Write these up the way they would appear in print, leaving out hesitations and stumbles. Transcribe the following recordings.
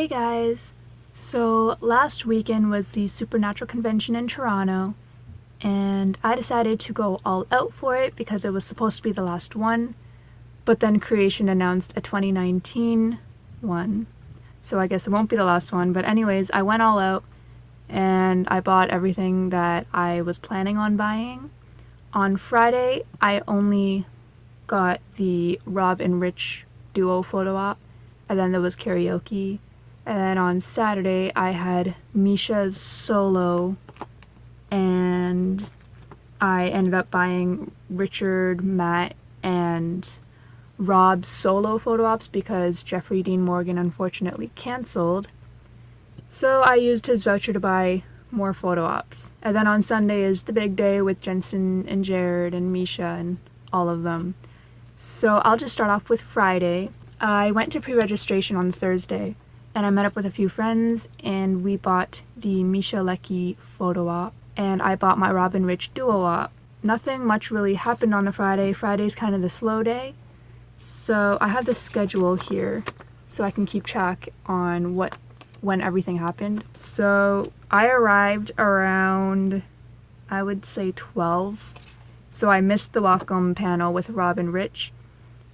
Hey guys! So last weekend was the Supernatural Convention in Toronto, and I decided to go all out for it because it was supposed to be the last one, but then Creation announced a 2019 one, so I guess it won't be the last one. But anyways, I went all out and I bought everything that I was planning on buying. On Friday, I only got the Rob and Rich duo photo op, and then there was karaoke. And then on Saturday, I had Misha's solo, and I ended up buying Richard, Matt, and Rob's solo photo ops because Jeffrey Dean Morgan unfortunately canceled. So I used his voucher to buy more photo ops. And then on Sunday is the big day with Jensen and Jared and Misha and all of them. So I'll just start off with Friday. I went to pre-registration on Thursday, and I met up with a few friends, and we bought the Misha Leckie photo op, and I bought my Rob and Rich duo op. Nothing much really happened on the Friday. Friday's kind of the slow day, so I have the schedule here so I can keep track on when everything happened. So I arrived around, I would say 12, so I missed the welcome panel with Rob and Rich.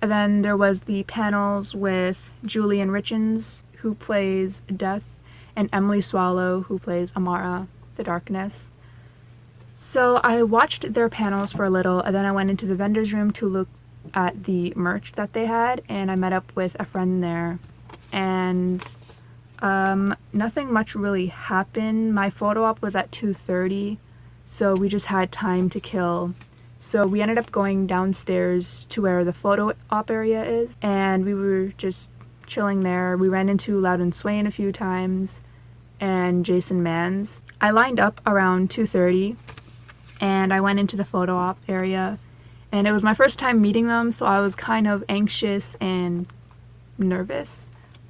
And then there was the panels with Julian Richens, who plays Death, and Emily Swallow, who plays Amara, the Darkness. So I watched their panels for a little, and then I went into the vendor's room to look at the merch that they had, and I met up with a friend there. And nothing much really happened. My photo op was at 2:30, so we just had time to kill. So we ended up going downstairs to where the photo op area is, and we were just chilling there. We ran into Loud and Swain a few times, and Jason Mans. I lined up around 2:30, and I went into the photo op area, and it was my first time meeting them, so I was kind of anxious and nervous,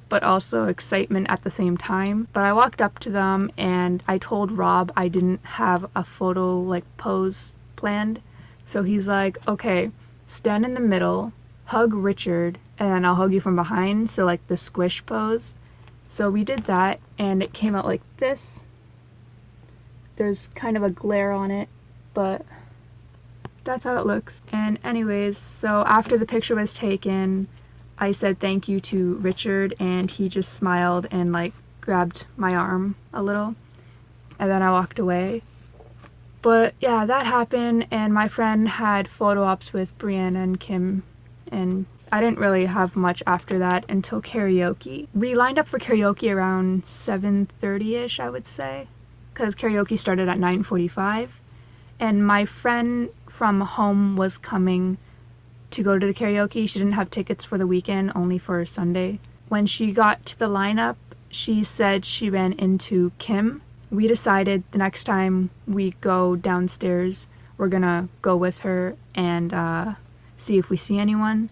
but also excitement at the same time. But I walked up to them, and I told Rob I didn't have a photo pose planned. So he's like, okay, stand in the middle, hug Richard, and then I'll hug you from behind, so the squish pose. So we did that, and it came out like this. There's kind of a glare on it, but that's how it looks. And anyways, so after the picture was taken, I said thank you to Richard, and he just smiled and grabbed my arm a little, and then I walked away. But yeah, that happened, and my friend had photo ops with Brianna and Kim, and I didn't really have much after that until karaoke. We lined up for karaoke around 7:30ish, I would say, because karaoke started at 9:45, and my friend from home was coming to go to the karaoke. She didn't have tickets for the weekend, only for Sunday. When she got to the lineup, she said she ran into Kim. We decided the next time we go downstairs, we're gonna go with her and see if we see anyone.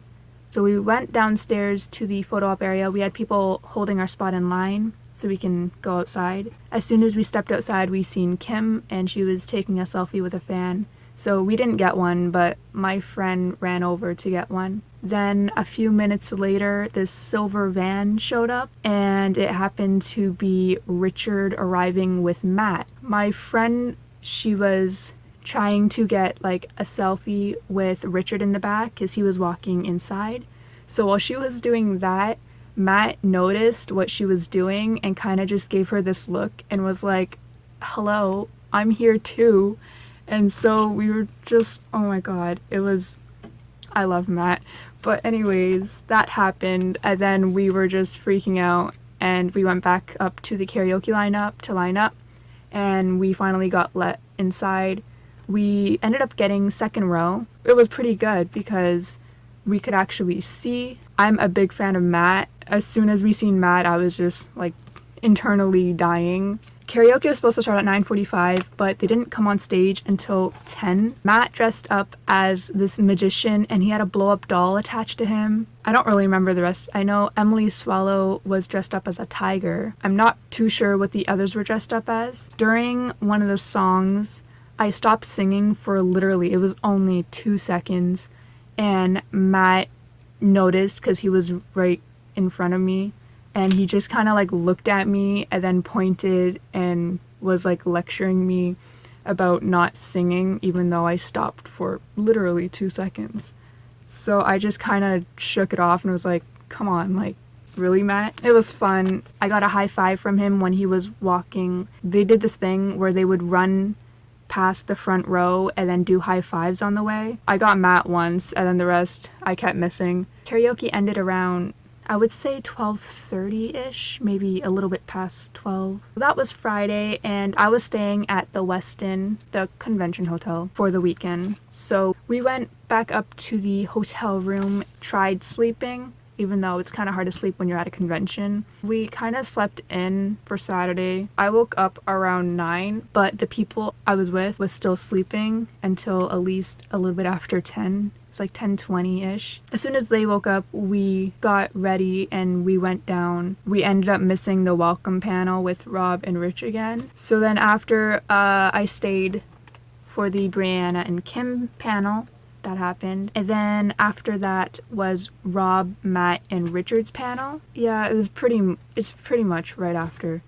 So we went downstairs to the photo op area. We had people holding our spot in line so we can go outside. As soon as we stepped outside, we seen Kim, and she was taking a selfie with a fan. So we didn't get one, but my friend ran over to get one. Then a few minutes later, this silver van showed up, and it happened to be Richard arriving with Matt. My friend, she was trying to get a selfie with Richard in the back because he was walking inside. So while she was doing that, Matt noticed what she was doing and kind of just gave her this look and was like, hello, I'm here too. And so we were just, oh my god, I love Matt. But anyways, that happened, and then we were just freaking out, and we went back up to the karaoke lineup to line up, and we finally got let inside. We ended up getting second row. It was pretty good because we could actually see. I'm a big fan of Matt. As soon as we seen Matt, I was just internally dying. Karaoke was supposed to start at 9:45, but they didn't come on stage until 10. Matt dressed up as this magician, and he had a blow-up doll attached to him. I don't really remember the rest. I know Emily Swallow was dressed up as a tiger. I'm not too sure what the others were dressed up as. During one of the songs, I stopped singing for literally, it was only 2 seconds, and Matt noticed because he was right in front of me, and he just kind of like looked at me and then pointed and was like lecturing me about not singing, even though I stopped for literally 2 seconds. So I just kind of shook it off and was like, come on, like, really, Matt? It was fun. I got a high five from him when he was walking. They did this thing where they would run past the front row and then do high fives on the way. I got Matt once, and then the rest I kept missing. Karaoke ended around, I would say 12:30-ish, maybe a little bit past 12. That was Friday, and I was staying at the Westin, the convention hotel, for the weekend. So we went back up to the hotel room, tried sleeping, even though it's kind of hard to sleep when you're at a convention. We kind of slept in for Saturday. I woke up around 9, but the people I was with was still sleeping until at least a little bit after 10. It's like 10:20-ish. As soon as they woke up, we got ready and we went down. We ended up missing the welcome panel with Rob and Rich again. So then after I stayed for the Brianna and Kim panel, that happened. And then after that was Rob, Matt, and Richard's panel. Yeah, it's pretty much right after.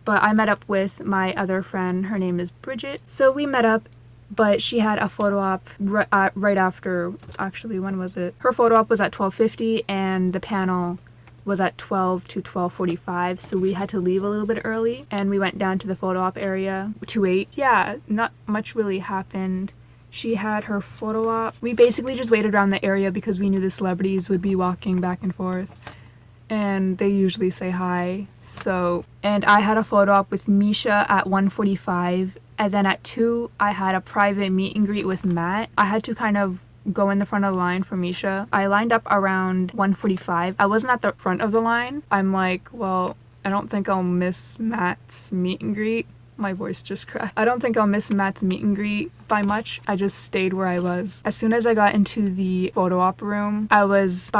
But I met up with my other friend. Her name is Bridget. So we met up, but she had a photo op right after. Actually, when was it? Her photo op was at 12:50 and the panel was at 12 to 12:45, so we had to leave a little bit early and we went down to the photo op area to wait. Yeah, not much really happened. She had her photo op. We basically just waited around the area because we knew the celebrities would be walking back and forth. And they usually say hi. And I had a photo op with Misha at 1:45. And then at 2, I had a private meet and greet with Matt. I had to kind of go in the front of the line for Misha. I lined up around 1:45. I wasn't at the front of the line. I'm like, well, I don't think I'll miss Matt's meet and greet. My voice just cracked. I don't think I'll miss Matt's meet and greet by much. I just stayed where I was. As soon as I got into the photo op room, I was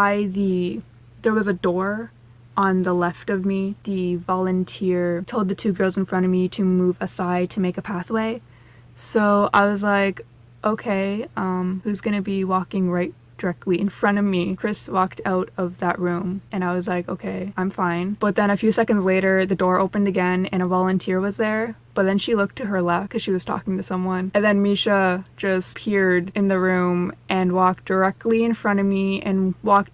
there was a door on the left of me. The volunteer told the 2 girls in front of me to move aside to make a pathway. So I was like, okay, who's gonna be walking right directly in front of me? Chris walked out of that room and I was like, okay, I'm fine. But then a few seconds later, the door opened again and a volunteer was there. But then she looked to her left because she was talking to someone. And then Misha just appeared in the room and walked directly in front of me and walked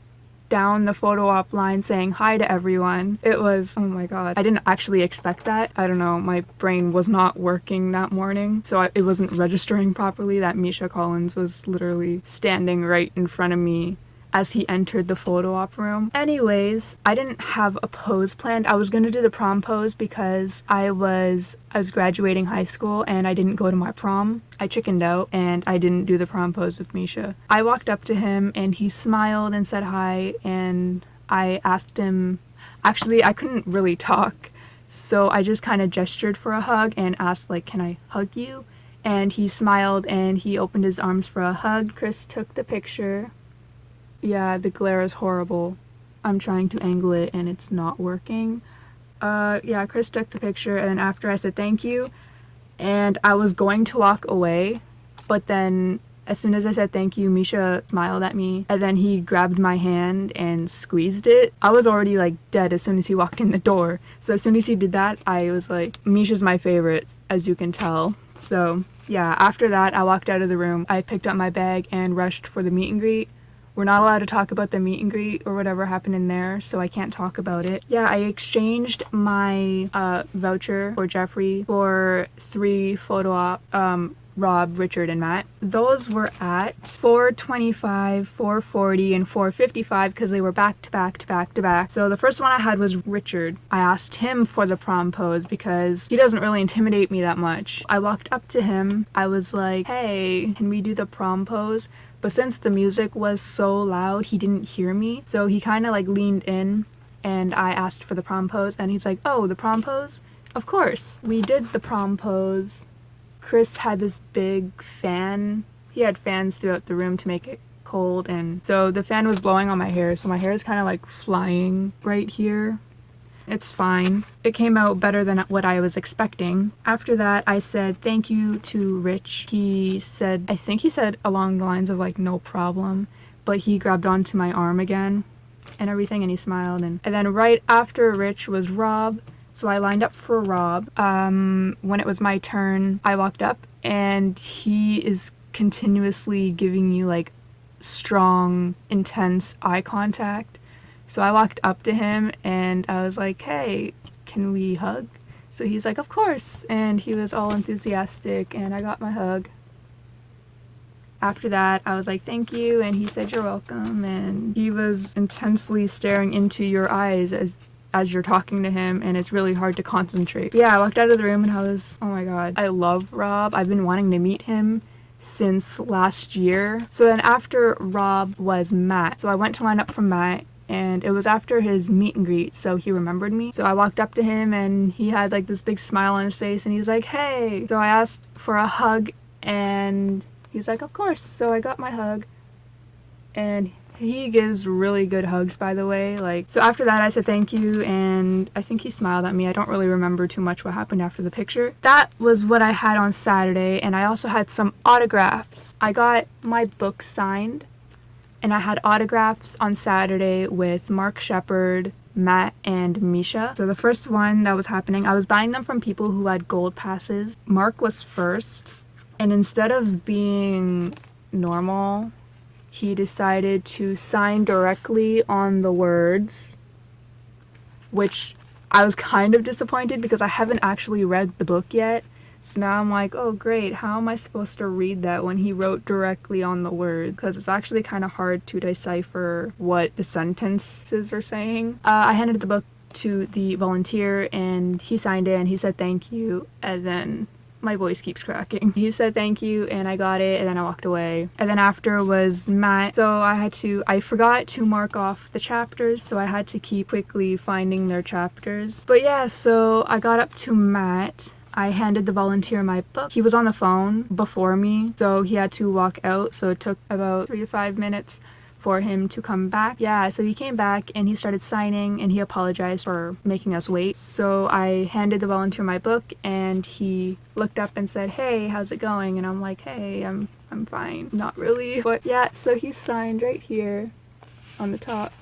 down the photo op line saying hi to everyone. It was, oh my god. I didn't actually expect that. I don't know, my brain was not working that morning, so it wasn't registering properly that Misha Collins was literally standing right in front of me as he entered the photo op room. Anyways, I didn't have a pose planned. I was gonna do the prom pose because I was graduating high school and I didn't go to my prom. I chickened out and I didn't do the prom pose with Misha. I walked up to him and he smiled and said hi, and I asked him, actually I couldn't really talk, so I just kind of gestured for a hug and asked like, can I hug you? And he smiled and he opened his arms for a hug. Chris took the picture. Yeah, the glare is horrible. I'm trying to angle it and it's not working. Yeah, Chris took the picture and then after I said thank you and I was going to walk away, but then as soon as I said thank you, Misha smiled at me and then he grabbed my hand and squeezed it. I was already like dead as soon as he walked in the door. So as soon as he did that, I was like, Misha's my favorite, as you can tell. So yeah, after that, I walked out of the room. I picked up my bag and rushed for the meet and greet. We're not allowed to talk about the meet and greet or whatever happened in there, so I can't talk about it. Yeah, I exchanged my voucher for Jeffrey for 3 photo op, Rob, Richard, and Matt. Those were at $425, $440, and $455 because they were back to back to back to back. So the first one I had was Richard. I asked him for the prom pose because he doesn't really intimidate me that much. I walked up to him. I was like, hey, can we do the prom pose? But since the music was so loud, he didn't hear me. So he kind of like leaned in and I asked for the prom pose and he's like, oh, the prom pose? Of course. We did the prom pose. Chris had this big fan. He had fans throughout the room to make it cold, and so the fan was blowing on my hair, so my hair is kind of like flying right here. It's fine. It came out better than what I was expecting. After that, I said thank you to Rich. I think he said along the lines of like no problem, but he grabbed onto my arm again and everything, and he smiled. And then right after Rich was Rob, so I lined up for Rob. When it was my turn, I walked up, and he is continuously giving you like strong, intense eye contact. So I walked up to him and I was like, hey, can we hug? So he's like, of course. And he was all enthusiastic and I got my hug. After that, I was like, thank you. And he said, you're welcome. And he was intensely staring into your eyes as you're talking to him, and it's really hard to concentrate. Yeah, I walked out of the room and I was, oh my god, I love Rob. I've been wanting to meet him since last year. So then after Rob was Matt. So I went to line up for Matt, and it was after his meet and greet, so he remembered me. So I walked up to him and he had like this big smile on his face and he's like, hey. So I asked for a hug and he's like, of course. So I got my hug, and he gives really good hugs, by the way. Like, so after that I said thank you, and I think he smiled at me. I don't really remember too much what happened after the picture. That was what I had on Saturday, and I also had some autographs. I got my book signed, and I had autographs on Saturday with Mark Shepard, Matt, and Misha. So the first one that was happening, I was buying them from people who had gold passes. Mark was first, and instead of being normal, he decided to sign directly on the words, which I was kind of disappointed because I haven't actually read the book yet. So now I'm like, oh great, how am I supposed to read that when he wrote directly on the words? Because it's actually kind of hard to decipher what the sentences are saying. I handed the book to the volunteer and he signed it and he said thank you, and then my voice keeps cracking. He said thank you and I got it, and then I walked away. And then after was Matt. So I forgot to mark off the chapters, so I had to keep quickly finding their chapters. But yeah, so I got up to Matt. I handed the volunteer my book. He was on the phone before me, so he had to walk out, so it took about 3 to 5 minutes for him to come back. Yeah, so he came back and he started signing and he apologized for making us wait. So I handed the volunteer my book and he looked up and said, hey, how's it going? And I'm like, hey, I'm fine. Not really. But yeah, so he signed right here on the top.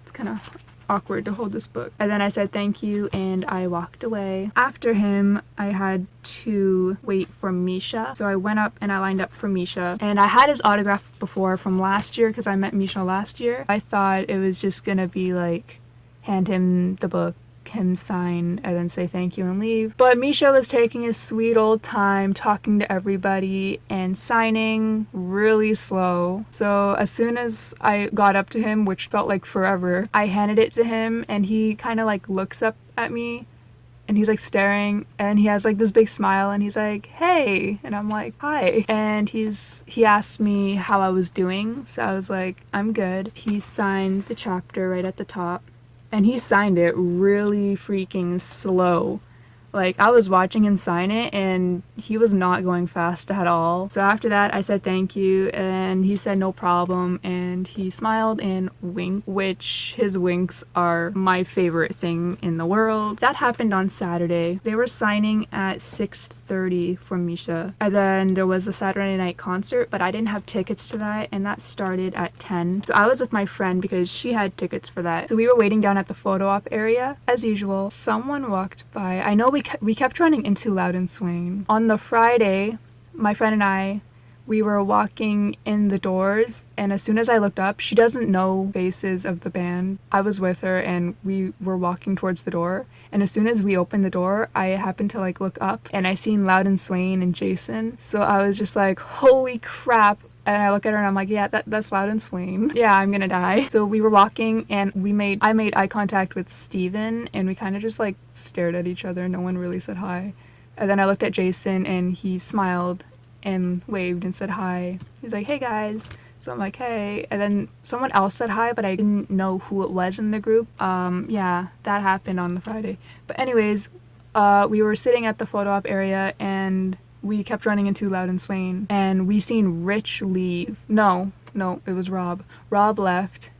It's kind of awkward to hold this book. And then I said thank you and I walked away. After him, I had to wait for Misha. So I went up and I lined up for Misha. And I had his autograph before from last year because I met Misha last year. I thought it was just gonna be like hand him the book, him sign, and then say thank you and leave. But Misha was taking his sweet old time talking to everybody and signing really slow. So as soon as I got up to him, which felt like forever, I handed it to him and he kind of like looks up at me and he's like staring and he has like this big smile and he's like, hey, and I'm like, hi. And he asked me how I was doing, so I was like, I'm good. He signed the chapter right at the top. And he signed it really freaking slow. Like, I was watching him sign it and he was not going fast at all. So after that, I said thank you and he said no problem, and he smiled and winked, which his winks are my favorite thing in the world. That happened on Saturday. They were signing at 6:30 for Misha. And then there was a Saturday night concert, but I didn't have tickets to that, and that started at 10. So I was with my friend because she had tickets for that. So we were waiting down at the photo op area. As usual, someone walked by. I know we kept running into Loudon Swain. On the Friday, my friend and I, we were walking in the doors, and as soon as I looked up, she doesn't know faces of the band. I was with her and we were walking towards the door, and as soon as we opened the door, I happened to like look up and I seen Loudon Swain and Jason. So I was just like, holy crap. And I look at her and I'm like, yeah, that's Loudon Swain. Yeah, I'm gonna die. So we were walking and I made eye contact with Steven and we kind of just like stared at each other. No one really said hi. And then I looked at Jason and he smiled and waved and said hi. He's like, hey guys. So I'm like, hey. And then someone else said hi, but I didn't know who it was in the group. Yeah, that happened on the Friday. But anyways, we were sitting at the photo op area and we kept running into Loudon Swain, and we seen Rich leave. No, it was Rob. Rob left.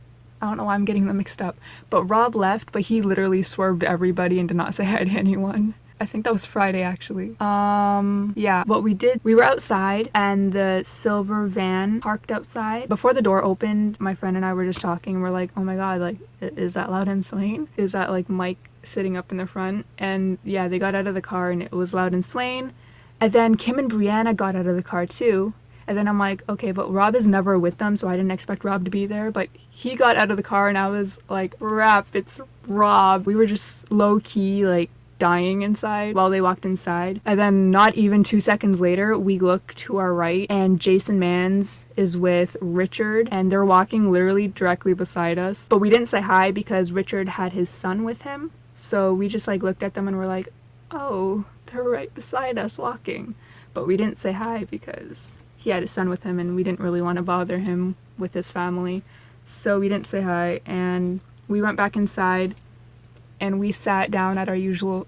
I don't know why I'm getting them mixed up. But Rob left, but he literally swerved everybody and did not say hi to anyone. I think that was Friday actually. Yeah, what we did, we were outside and the silver van parked outside. Before the door opened, my friend and I were just talking. We're like, oh my god, like, is that Loud and Swain? Is that like Mike sitting up in the front? And yeah, they got out of the car and it was Loud and Swain. And then Kim and Brianna got out of the car too. And then I'm like, okay, but Rob is never with them, so I didn't expect Rob to be there. But he got out of the car and I was like, crap, it's Rob. We were just low-key, like, dying inside while they walked inside. And then not even 2 seconds later, we look to our right and Jason Mans is with Richard and they're walking literally directly beside us. But we didn't say hi because Richard had his son with him. So we just like looked at them and were like, oh, they're right beside us walking. But we didn't say hi because he had his son with him and we didn't really want to bother him with his family. So we didn't say hi and we went back inside and we sat down at our usual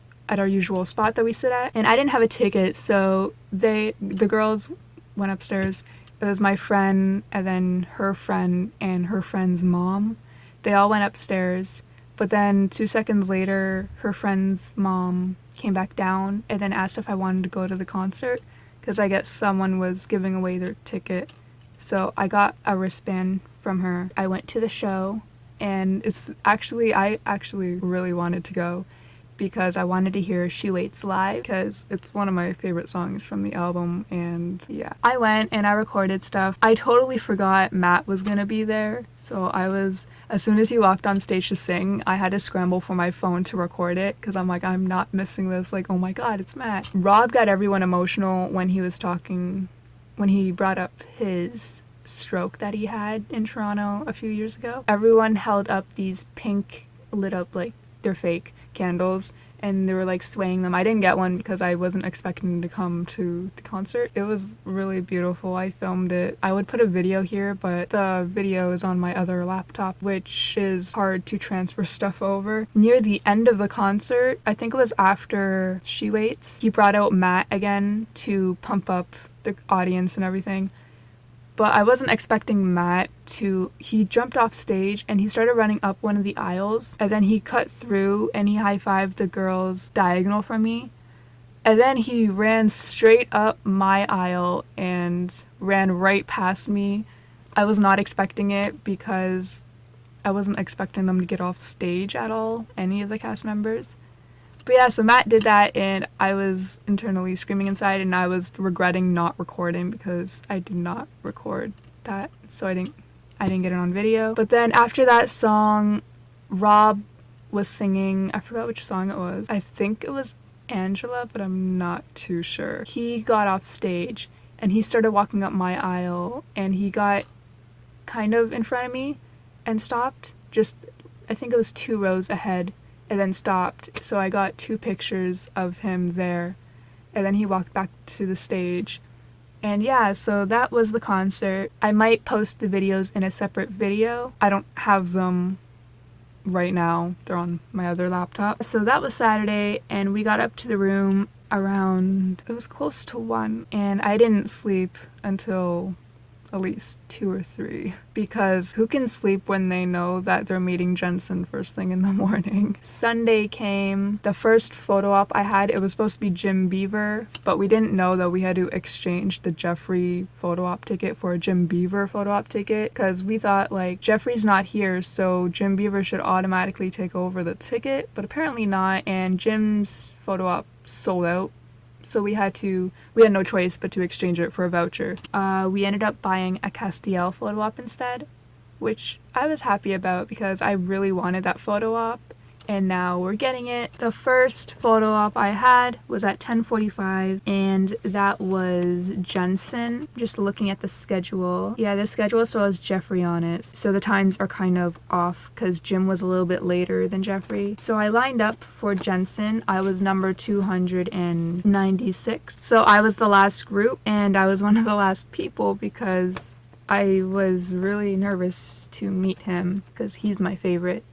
spot that we sit at. And I didn't have a ticket, so the girls went upstairs. It was my friend and then her friend and her friend's mom. They all went upstairs, but then 2 seconds later, her friend's mom came back down and then asked if I wanted to go to the concert because I guess someone was giving away their ticket. So I got a wristband from her. I went to the show and I actually really wanted to go because I wanted to hear She Waits live because it's one of my favorite songs from the album. And yeah, I went and I recorded stuff. I totally forgot Matt was gonna be there, so as soon as he walked on stage to sing, I had to scramble for my phone to record it because I'm like, I'm not missing this, like, oh my god, it's Matt. Rob got everyone emotional when he was talking, when he brought up his stroke that he had in Toronto a few years ago. Everyone held up these pink lit up, like, they're fake candles and they were like swaying them. I didn't get one because I wasn't expecting to come to the concert. It was really beautiful. I filmed it. I would put a video here, but the video is on my other laptop, which is hard to transfer stuff over. Near the end of the concert, I think it was after She Waits, he brought out Matt again to pump up the audience and everything. But I wasn't expecting Matt he jumped off stage and he started running up one of the aisles and then he cut through and he high-fived the girls diagonal from me. And then he ran straight up my aisle and ran right past me. I was not expecting it because I wasn't expecting them to get off stage at all, any of the cast members. But yeah, so Matt did that and I was internally screaming inside and I was regretting not recording because I did not record that, so I didn't get it on video. But then after that song, Rob was singing, I forgot which song it was. I think it was Angela, but I'm not too sure. He got off stage and he started walking up my aisle and he got kind of in front of me and stopped. Just, I think it was 2 rows ahead. And then stopped, so I got 2 pictures of him there, and then he walked back to the stage. And yeah, so that was the concert. I might post the videos in a separate video. I don't have them right now, they're on my other laptop. So that was Saturday, and we got up to the room around, it was close to 1, and I didn't sleep until at least 2 or 3, because who can sleep when they know that they're meeting Jensen first thing in the morning? Sunday came. The first photo op I had, it was supposed to be Jim Beaver, but we didn't know that we had to exchange the Jeffrey photo op ticket for a Jim Beaver photo op ticket because we thought like Jeffrey's not here, so Jim Beaver should automatically take over the ticket, but apparently not, and Jim's photo op sold out. So we had no choice but to exchange it for a voucher. We ended up buying a Castiel photo op instead, which I was happy about because I really wanted that photo op, and now we're getting it. The first photo op I had was at 10:45, and that was Jensen. Just looking at the schedule. Yeah, the schedule still has Jeffrey on it, so the times are kind of off because Jim was a little bit later than Jeffrey. So I lined up for Jensen. I was number 296. So I was the last group, and I was one of the last people because I was really nervous to meet him because he's my favorite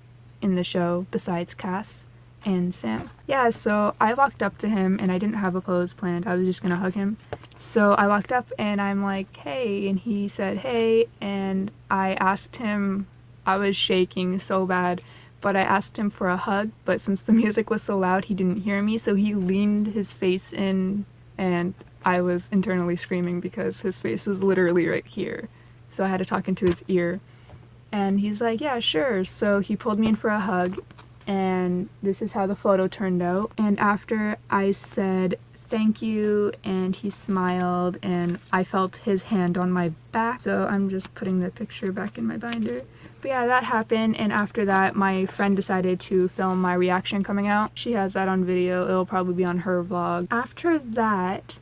in the show besides Cass and Sam. Yeah, so I walked up to him and I didn't have a pose planned. I was just gonna hug him. So I walked up and I'm like, hey, and he said, hey, and I asked him, I was shaking so bad, but I asked him for a hug, but since the music was so loud, he didn't hear me, so he leaned his face in, and I was internally screaming because his face was literally right here. So I had to talk into his ear. And he's like, yeah, sure. So he pulled me in for a hug, and this is how the photo turned out. And after I said thank you, and he smiled, and I felt his hand on my back. So I'm just putting the picture back in my binder. But yeah, that happened, and after that, my friend decided to film my reaction coming out. She has that on video. It'll probably be on her vlog. After that,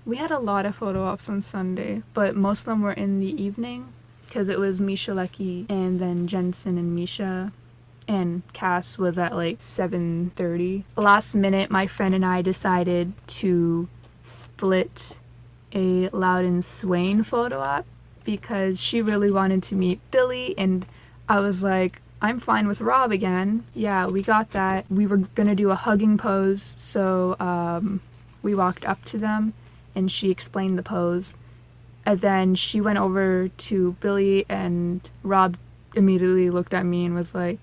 we had a lot of photo ops on Sunday, but most of them were in the evening, because it was Misha Lecky, and then Jensen and Misha, and Cass was at like 7:30. Last minute, my friend and I decided to split a Loud and Swain photo op, because she really wanted to meet Billy, and I was like, I'm fine with Rob again. Yeah, we got that. We were gonna do a hugging pose, so we walked up to them, and she explained the pose. And then she went over to Billy, and Rob immediately looked at me and was like,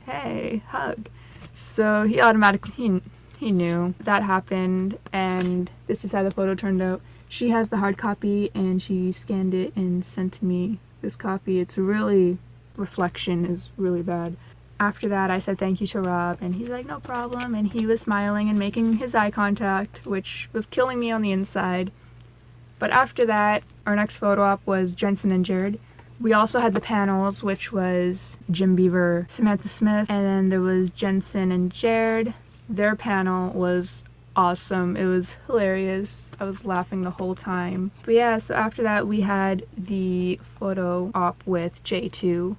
hey, hug. So he automatically, he knew that happened, and this is how the photo turned out. She has the hard copy, and she scanned it and sent me this copy. It's really, reflection is really bad. After that, I said thank you to Rob, and he's like, no problem, and he was smiling and making his eye contact, which was killing me on the inside. But after that, our next photo op was Jensen and Jared. We also had the panels, which was Jim Beaver, Samantha Smith, and then there was Jensen and Jared. Their panel was awesome. It was hilarious. I was laughing the whole time. But yeah, so after that, we had the photo op with J2.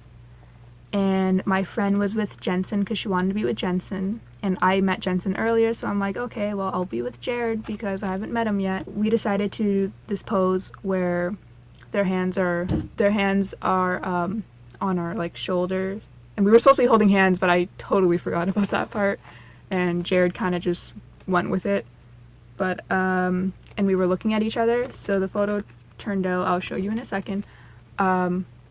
And my friend was with Jensen because she wanted to be with Jensen. And I met Jensen earlier, so I'm like, okay, well, I'll be with Jared because I haven't met him yet. We decided to do this pose where their hands are on our like shoulder. And we were supposed to be holding hands, but I totally forgot about that part. And Jared kind of just went with it. But and we were looking at each other, so the photo turned out, I'll show you in a second.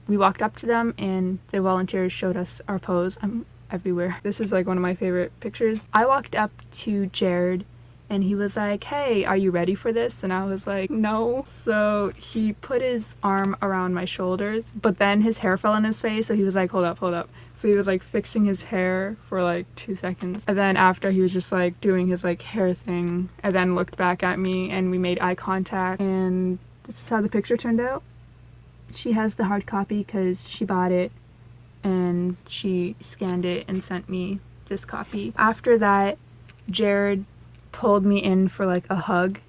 We walked up to them, and the volunteers showed us our pose. I'm everywhere. This is like one of my favorite pictures. I walked up to Jared, and he was like, hey, are you ready for this? And I was like, no. So he put his arm around my shoulders, but then his hair fell in his face, so he was like, hold up. So he was like fixing his hair for like 2 seconds. And then after, he was just like doing his like hair thing, and then looked back at me, and we made eye contact, and this is how the picture turned out. She has the hard copy because she bought it, and she scanned it and sent me this copy. After that, Jared pulled me in for like a hug,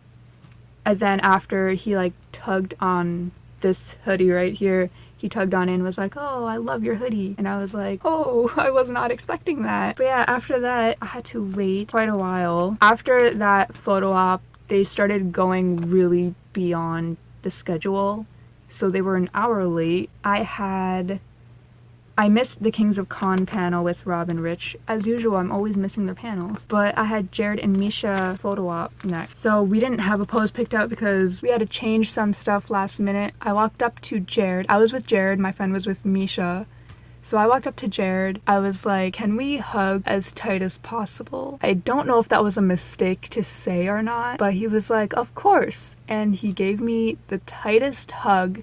and then after he like tugged on this hoodie right here, he tugged on it and was like, oh, I love your hoodie. And I was like, oh, I was not expecting that. But yeah, after that, I had to wait quite a while. After that photo op, they started going really beyond the schedule, so they were an hour late. I missed the Kings of Con panel with Rob and Rich. As usual, I'm always missing their panels. But I had Jared and Misha photo op next. So we didn't have a pose picked out because we had to change some stuff last minute. I walked up to Jared. I was with Jared, my friend was with Misha. So I walked up to Jared. I was like, can we hug as tight as possible? I don't know if that was a mistake to say or not, but he was like, of course. And he gave me the tightest hug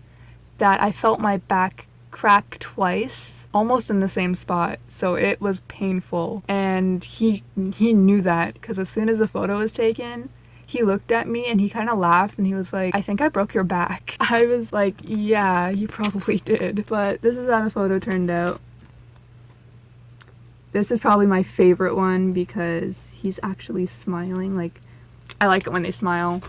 that I felt my back crack twice, almost in the same spot, so it was painful. And he knew that, because as soon as the photo was taken, he looked at me and he kind of laughed, and he was like, I think I broke your back. I was like, yeah, you probably did. But this is how the photo turned out. This is probably my favorite one because he's actually smiling. Like, I like it when they smile.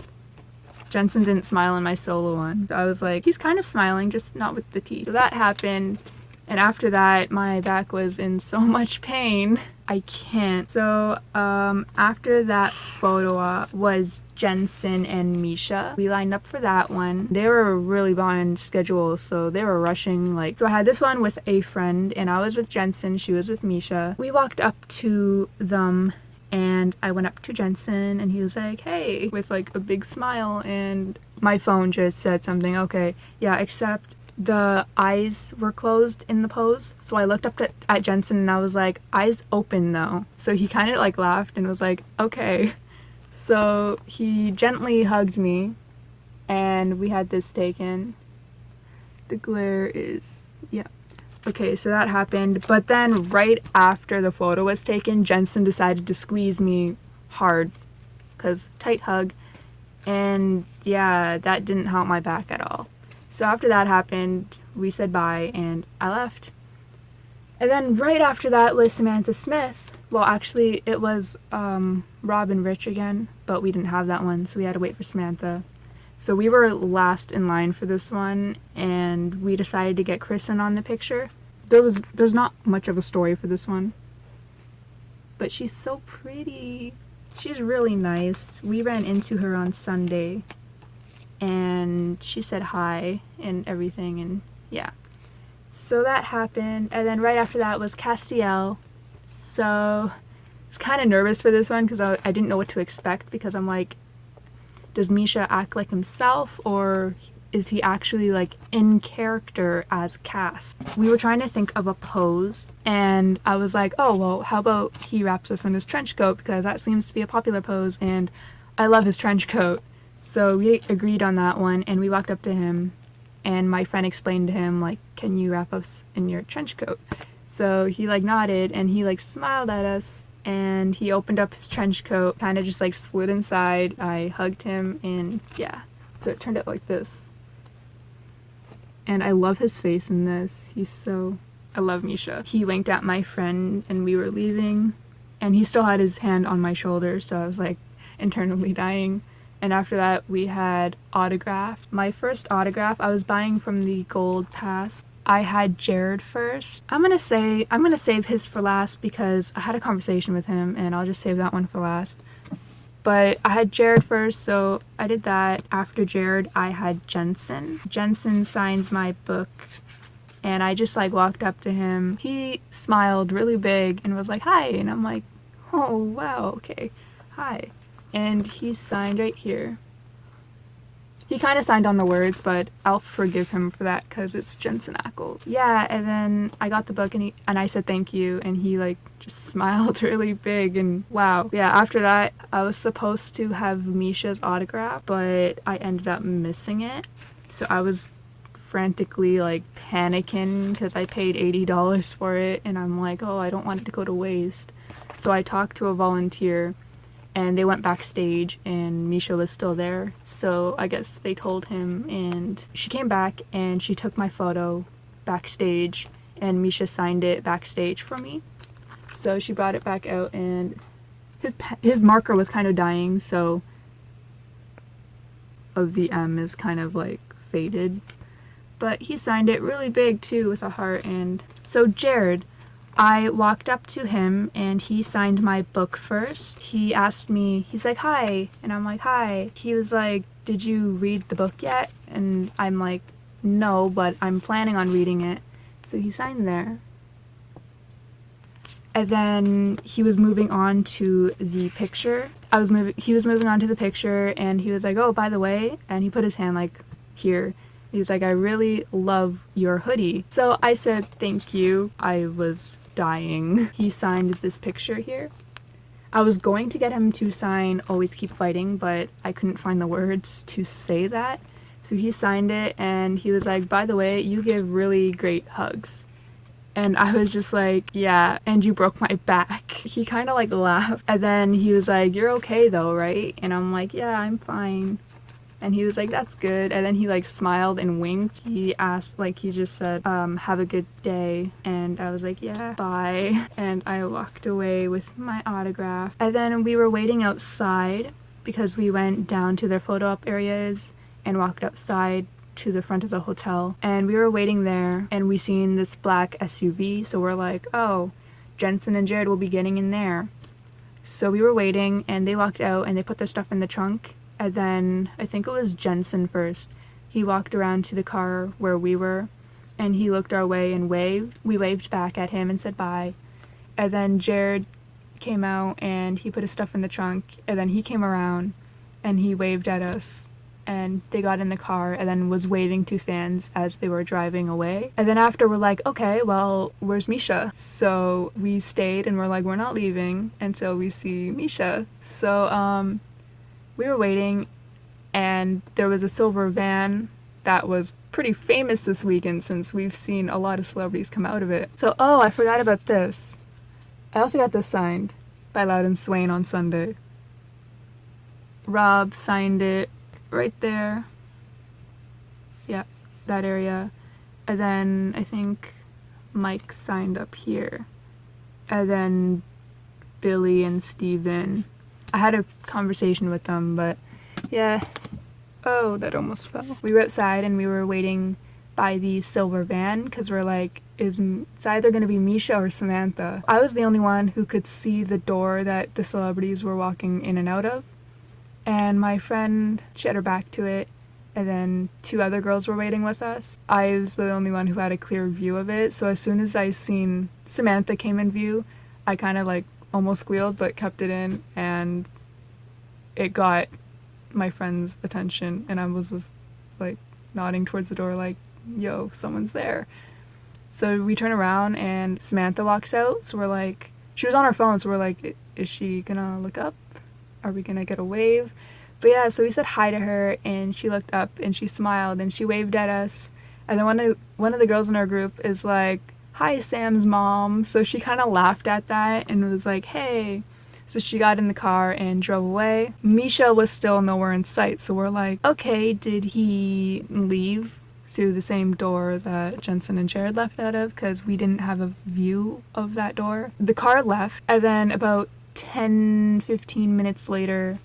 Jensen didn't smile in my solo one. So I was like, he's kind of smiling, just not with the teeth. So that happened, and after that, my back was in so much pain. I can't. So after that photo op was Jensen and Misha. We lined up for that one. They were really behind schedule, so they were rushing. So I had this one with a friend, and I was with Jensen, she was with Misha. We walked up to them, and I went up to Jensen, and he was like, hey, with like a big smile, and my phone just said something, okay, yeah, accept. the eyes were closed in the pose. So I looked up at Jensen and I was like, eyes open though. So he kind of like laughed and was like, okay. So he gently hugged me and we had this taken. The glare is, yeah. Okay, so that happened. But then right after the photo was taken, Jensen decided to squeeze me hard because tight hug. And yeah, that didn't help my back at all. So after that happened, we said bye and I left. And then right after that was Samantha Smith. Well, actually, it was Rob and Rich again, but we didn't have that one, so we had to wait for Samantha. So we were last in line for this one, and we decided to get Kristen on the picture. There's not much of a story for this one, but she's so pretty. She's really nice. We ran into her on Sunday, and she said hi and everything, and yeah. So that happened, and then right after that was Castiel. So I was kind of nervous for this one because I didn't know what to expect, because I'm like, does Misha act like himself, or is he actually like in character as Cass? We were trying to think of a pose, and I was like, oh, well, how about he wraps us in his trench coat, because that seems to be a popular pose, and I love his trench coat. So we agreed on that one, and we walked up to him, and my friend explained to him, like, can you wrap us in your trench coat? So he like nodded, and he like smiled at us, and he opened up his trench coat, kind of just like slid inside. I hugged him, and yeah, so it turned out like this. And I love his face in this. I love Misha. He winked at my friend and we were leaving, and he still had his hand on my shoulder, so I was like internally dying. And after that we had autograph. My first autograph I was buying from the Gold Pass. I had Jared first. I'm gonna save his for last because I had a conversation with him, and I'll just save that one for last. But I had Jared first, so I did that. After Jared, I had Jensen. Jensen signs my book, and I just like walked up to him. He smiled really big and was like, hi, and I'm like, oh wow, okay, hi. And he signed right here. He kind of signed on the words, but I'll forgive him for that because it's Jensen Ackles. Yeah, and then I got the book, and I said thank you, and he like just smiled really big, and wow. Yeah, after that, I was supposed to have Misha's autograph, but I ended up missing it. So I was frantically like panicking because I paid $80 for it, and I'm like, oh, I don't want it to go to waste. So I talked to a volunteer, and they went backstage, and Misha was still there. So I guess they told him, and she came back and she took my photo backstage, and Misha signed it backstage for me. So she brought it back out, and his marker was kind of dying, so of the M is kind of like faded. But he signed it really big too with a heart. And so Jared, I walked up to him and he signed my book first. He asked me, he's like, hi, and I'm like, hi. He was like, did you read the book yet? And I'm like, no, but I'm planning on reading it. So he signed there. And then he was moving on to the picture. He was moving on to the picture, and he was like, oh, by the way, and he put his hand like here. He was like, I really love your hoodie. So I said, thank you. I was dying. He signed this picture here. I was going to get him to sign Always Keep Fighting, but I couldn't find the words to say that. So he signed it, and he was like, by the way, you give really great hugs. And I was just like, yeah, and you broke my back. He kind of like laughed. And then he was like, you're okay though, right? And I'm like, yeah, I'm fine. And he was like, that's good. And then he like smiled and winked. He asked, like, he just said, have a good day. And I was like, yeah, bye. And I walked away with my autograph. And then we were waiting outside because we went down to their photo op areas and walked outside to the front of the hotel. And we were waiting there, and we seen this black SUV. So we're like, oh, Jensen and Jared will be getting in there. So we were waiting, and they walked out and they put their stuff in the trunk. And then I think it was Jensen first. He walked around to the car where we were, and he looked our way and waved. We waved back at him and said bye. And then Jared came out and he put his stuff in the trunk, and then he came around and he waved at us. and they got in the car and then was waving to fans as they were driving away. And then after we're like, okay, well, where's Misha? So we stayed and we're like, we're not leaving until we see Misha. So we were waiting, and there was a silver van that was pretty famous this weekend since we've seen a lot of celebrities come out of it. So, oh, I forgot about this. I also got this signed by Loud and Swain on Sunday. Rob signed it right there. Yeah, that area. And then I think Mike signed up here. And then Billy and Steven. I had a conversation with them, but yeah. Oh, that almost fell. We were outside and we were waiting by the silver van because we're like, it's either going to be Misha or Samantha. I was the only one who could see the door that the celebrities were walking in and out of. And my friend, she had her back to it, and then 2 other girls were waiting with us. I was the only one who had a clear view of it, so as soon as I seen Samantha came in view, I kind of like almost squealed but kept it in, and it got my friend's attention, and I was just like nodding towards the door like, yo, someone's there. So we turn around and Samantha walks out, so we're like, she was on her phone, so we're like, is she gonna look up? Are we gonna get a wave? But yeah, so we said hi to her, and she looked up and she smiled and she waved at us. And then one of the girls in our group is like, hi, Sam's mom. So she kind of laughed at that and was like, hey. So she got in the car and drove away. Misha was still nowhere in sight, so we're like, okay, did he leave through the same door that Jensen and Jared left out of? Because we didn't have a view of that door. The car left, and then about 10-15 minutes later,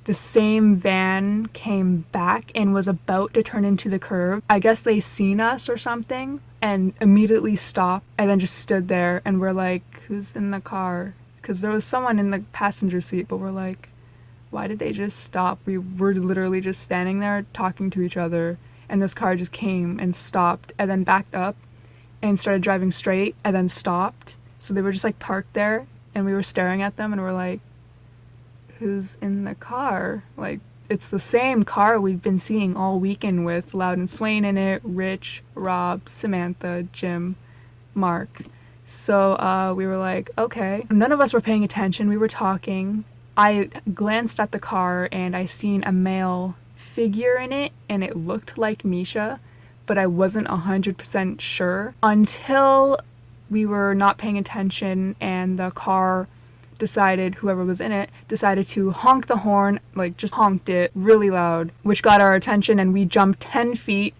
the same van came back and was about to turn into the curve. I guess they seen us or something and immediately stopped and then just stood there, and we're like, who's in the car? Because there was someone in the passenger seat, but we're like, why did they just stop? We were literally just standing there talking to each other, and this car just came and stopped and then backed up and started driving straight and then stopped. So they were just like parked there, and we were staring at them and we're like, who's in the car? Like, it's the same car we've been seeing all weekend with Loud and Swain in it, Rich, Rob, Samantha, Jim, Mark. So we were like, okay. None of us were paying attention. We were talking. I glanced at the car and I seen a male figure in it, and it looked like Misha, but I wasn't 100% sure until we were not paying attention and the car decided, whoever was in it, decided to honk the horn, like just honked it really loud, which got our attention, and we jumped 10 feet.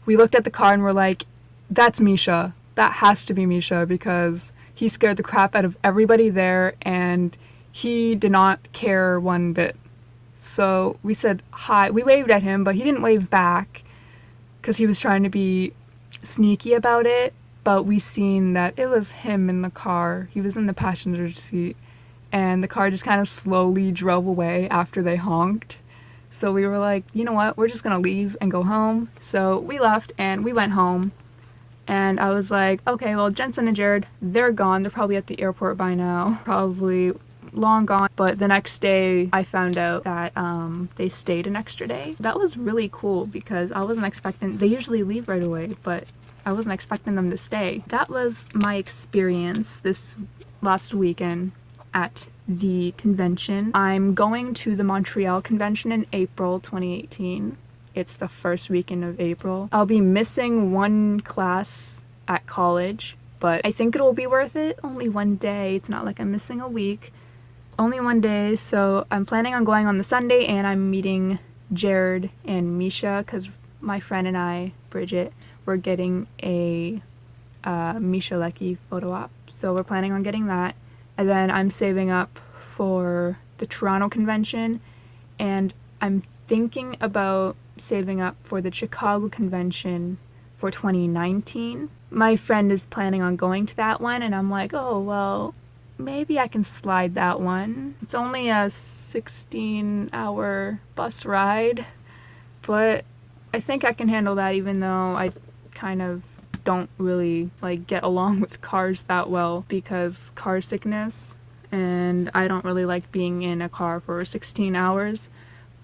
We looked at the car and we're like, that's Misha. That has to be Misha, because he scared the crap out of everybody there and he did not care one bit. So we said hi. We waved at him, but he didn't wave back because he was trying to be sneaky about it. But we seen that it was him in the car. He was in the passenger seat, and the car just kind of slowly drove away after they honked. So we were like, you know what? We're just going to leave and go home. So we left and we went home. And I was like, okay, well, Jensen and Jared, they're gone. They're probably at the airport by now. Probably long gone. But the next day, I found out that they stayed an extra day. That was really cool because I wasn't expecting... They usually leave right away, but I wasn't expecting them to stay. That was my experience this last weekend at the convention. I'm going to the Montreal convention in April 2018. It's the first weekend of April. I'll be missing one class at college, but I think it'll be worth it. Only one day. It's not like I'm missing a week. Only one day, so I'm planning on going on the Sunday, and I'm meeting Jared and Misha because my friend and I, Bridget, we're getting a Misha Leckie photo op. So we're planning on getting that. And then I'm saving up for the Toronto convention, and I'm thinking about saving up for the Chicago convention for 2019. My friend is planning on going to that one, and I'm like, oh, well, maybe I can slide that one. It's only a 16-hour bus ride, but I think I can handle that, even though I kind of don't really like get along with cars that well because car sickness, and I don't really like being in a car for 16 hours.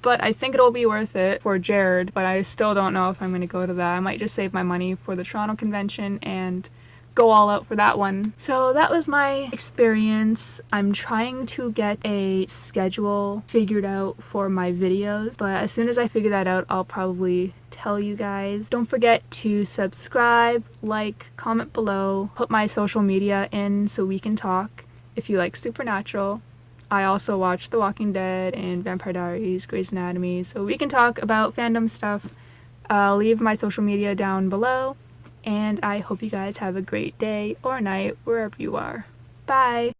But I think it'll be worth it for Jared, but I still don't know if I'm going to go to that. I might just save my money for the Toronto convention and go all out for that one. So that was my experience. I'm trying to get a schedule figured out for my videos, but as soon as I figure that out, I'll probably tell you guys. Don't forget to subscribe, like, comment below, put my social media in so we can talk if you like Supernatural. I also watch The Walking Dead and Vampire Diaries, Grey's Anatomy, so we can talk about fandom stuff. I'll leave my social media down below. And I hope you guys have a great day or night wherever you are. Bye!